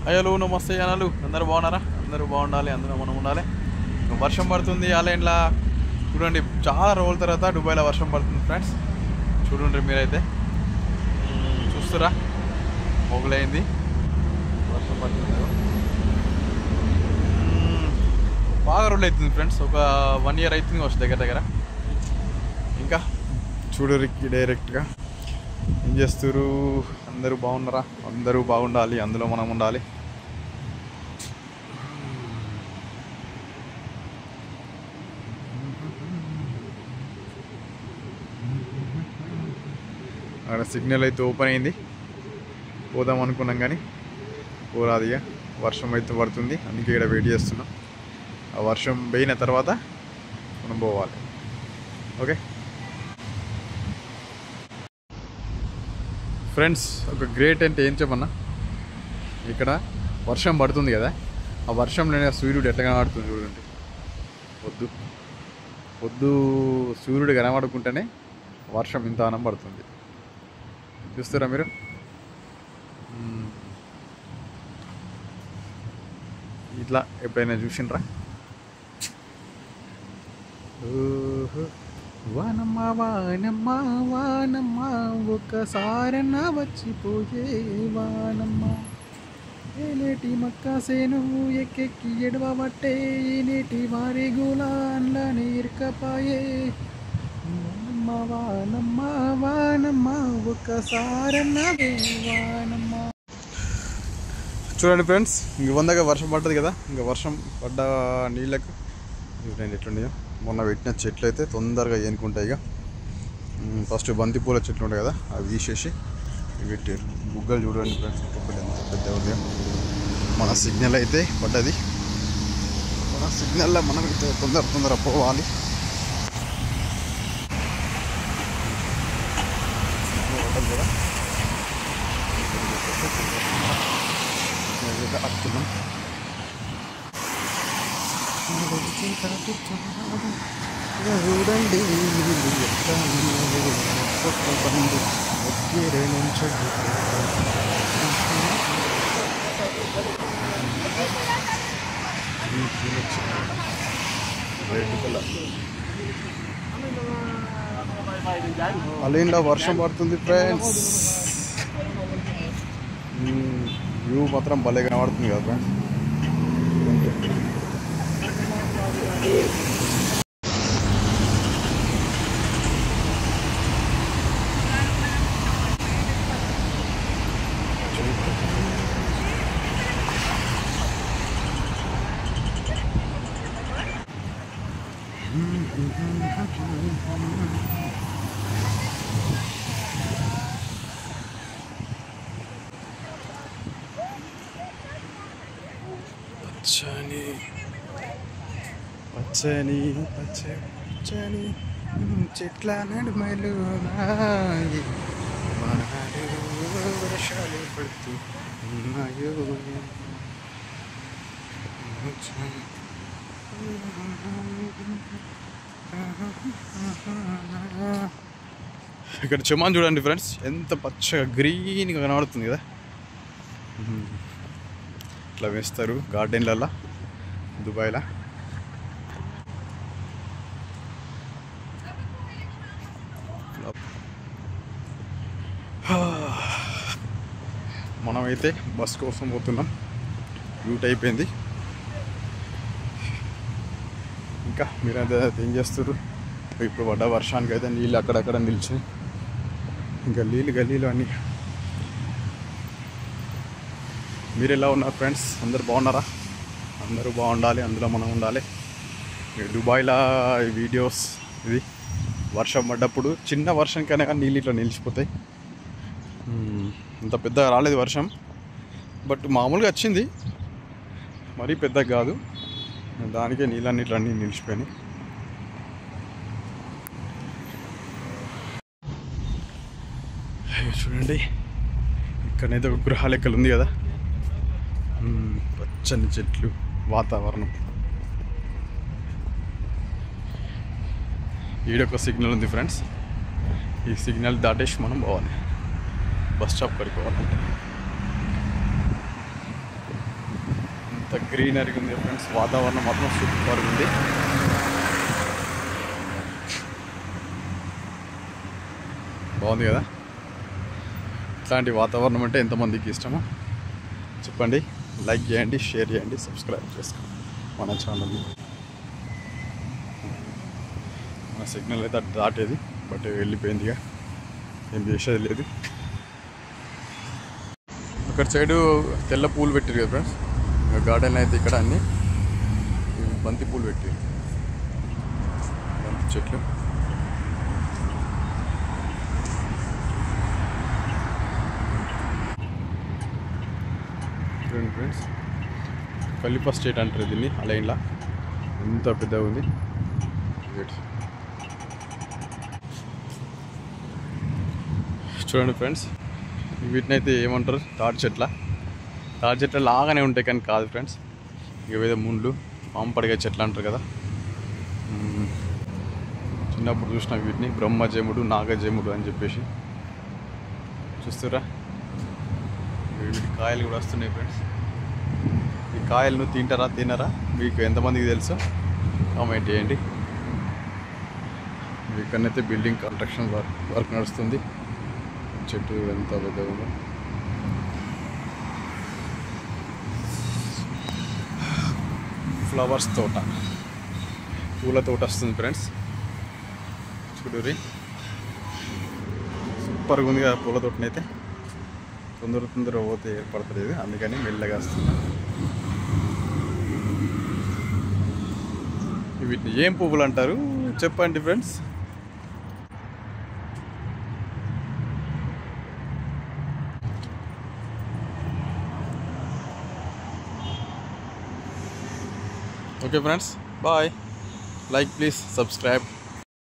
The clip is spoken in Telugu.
అయ్యలు నమస్తే అనాలు అందరూ బాగున్నారా? అందరూ బాగుండాలి, అందరూ మనం ఉండాలి. వర్షం పడుతుంది ఆలయంలో చూడండి, చాలా రోజుల తర్వాత దుబాయ్లో వర్షం పడుతుంది ఫ్రెండ్స్. చూడండి మీరైతే చూస్తురా, మొగలైంది వర్షం పడుతుంది. బాగా రోజులు అవుతుంది ఫ్రెండ్స్, ఒక 1 year అవుతుంది వచ్చి దగ్గర. ఇంకా చూడరు డైరెక్ట్గా ఏం చేస్తారు, అందరూ బాగున్నారా? అందరూ బాగుండాలి, అందులో మనం ఉండాలి. అక్కడ సిగ్నల్ అయితే ఓపెన్ అయింది, పోదాం అనుకున్నాం కానీ పోరాదు. ఇక వర్షం అయితే పడుతుంది, అందుకే ఇక్కడ వెయిట్ చేస్తున్నాం. ఆ వర్షం పోయిన తర్వాత మనం పోవాలి. ఓకే ఫ్రెండ్స్, ఒక గ్రేట్ అంటే ఏం చెప్పన్నా, ఇక్కడ వర్షం పడుతుంది కదా, ఆ వర్షంలోనే సూర్యుడు ఎట్లా కనబడుతుంది చూడండి. పొద్దు సూర్యుడు కనబడుకుంటేనే వర్షం ఇంత ఆనం పడుతుంది. చూస్తారా మీరు? ఇట్లా ఎప్పుడైనా చూసిండ్రా? వానమ్మా వానమ్మా వానమ్మా ఒక్కసారన్నా వచ్చిపోయే వానమ్మా, ఏనేటి మక్కాసేను ఎక్కెక్కి ఎడవబట్టే నేటి వారి గులాన్లని ఇరకపాయే. వానమ్మా వానమ్మా వానమ్మా ఒక్కసారన్నా వానమ్మా. చూడండి ఫ్రెండ్స్, ఇంక 100గా వర్షం పడ్డది కదా, ఇంకా వర్షం పడ్డ నీళ్ళకు చూడండి ఎట్లున్నాయో. మొన్న పెట్టిన చెట్లు అయితే తొందరగా ఏనుకుంటాయి. ఇక ఫస్ట్ బంతిపూల చెట్లు ఉంటాయి కదా, అవి తీసేసి పెట్టారు. బుగ్గలు చూడండి ఫ్రెండ్స్, ఎంత పెద్ద ఉంది. మన సిగ్నల్ అయితే పడ్డది, మన సిగ్నల్లో మనం అయితే తొందర పోవాలి. కదా అర్థం చూడండి అలీన్లో వర్షం పడుతుంది ఫ్రెండ్స్. వ్యూ మాత్రం భలే కనబడుతుంది కదా ఫ్రెండ్స్. పచ్చని పచ్చని చెట్ల నడుమలు వర్షాలు పడుతూ ఉన్నాయో. ఇక్కడ చెమాన్ చూడండి ఫ్రెండ్స్, ఎంత పచ్చగా గ్రీన్గా కనబడుతుంది కదా. ఇట్లా వేస్తారు గార్డెన్లలో దుబాయ్లో. మనమైతే బస్ కోసం పోతున్నాం, రూట్ అయిపోయింది. ఇంకా మీరైతే ఏం చేస్తారు? ఇప్పుడు పడ్డ వర్షానికి అయితే నీళ్ళు అక్కడక్కడ నిలిచాయి. ఇంకా గల్లీలు అన్నీ. మీరు ఎలా ఉన్నారు ఫ్రెండ్స్? అందరు బాగున్నారా? అందరూ బాగుండాలి, అందులో మనం ఉండాలి. దుబాయ్లో ఈ వీడియోస్, ఇది వర్షం పడ్డప్పుడు చిన్న వర్షంకైనా కానీ నీళ్ళు ఇట్లా నిలిచిపోతాయి. అంత పెద్దగా రాలేదు వర్షం, బట్ మామూలుగా వచ్చింది, మరీ పెద్దగా కాదు. దానికే నీళ్ళన్నీ ఇట్లన్నీ నిలిచిపోయినాయి. చూడండి, ఇక్కడైతే ఒక గృహ లెక్కలు ఉంది కదా, పచ్చని చెట్లు, వాతావరణం. ఈడొక సిగ్నల్ ఉంది ఫ్రెండ్స్, ఈ సిగ్నల్ దాటేసి మనం పోవాలి, బస్ స్టాప్ కడిపోవాలంటే. ఎంత గ్రీనరీ ఉంది ఫ్రెండ్స్, వాతావరణం మాత్రం సూపర్ ఉంది. బాగుంది కదా. ఇట్లాంటి వాతావరణం అంటే ఎంతమందికి ఇష్టమో చెప్పండి. లైక్ చేయండి, షేర్ చేయండి, సబ్స్క్రైబ్ చేసుకోండి మన ఛానల్ని. మన సిగ్నల్ అయితే దాటేది, బట్ వెళ్ళిపోయిందిగా, ఏం చేసేది లేదు. అక్కడ సైడు తెల్ల పూలు పెట్టారు కదా ఫ్రెండ్స్, గార్డెన్ అయితే ఇక్కడ అన్నీ బంతి పూలు పెట్టారు, బంతి చెట్లు. చూడండి ఫ్రెండ్స్, ఖలీఫా స్టేట్ అంటారు దీన్ని, ఆ లైన్లా ఎంత పెద్దగా ఉంది. చూడండి ఫ్రెండ్స్, వీటిని అయితే ఏమంటారు, తాటి చెట్ల లాగానే ఉంటాయి కానీ కాదు ఫ్రెండ్స్, ఏదో ముళ్ళు పాము పడిగే చెట్లు అంటారు కదా. చిన్నప్పుడు చూసిన వీటిని బ్రహ్మజముడు, నాగజముడు అని చెప్పేసి. చూస్తారా, వీటి కాయలు కూడా వస్తున్నాయి ఫ్రెండ్స్. ఈ కాయలను తినరా మీకు ఎంతమందికి తెలుసో కామెంట్ చేయండి. ఇక్కడనైతే బిల్డింగ్ కన్స్ట్రక్షన్ వర్క్ నడుస్తుంది. చెట్టు ఎంత పెద్దగా ఉందో. ఫ్లవర్స్ తోట, పూల తోట వస్తుంది ఫ్రెండ్స్. చూడురి, సూపర్గా ఉంది కదా పూల తోటనైతే. తొందర పోతే ఏర్పడతలేదు, అందుకని మెల్లగా వస్తుంది. వీటిని ఏం పువ్వులు అంటారు చెప్పండి friends. Okay friends, bye. Like please, subscribe.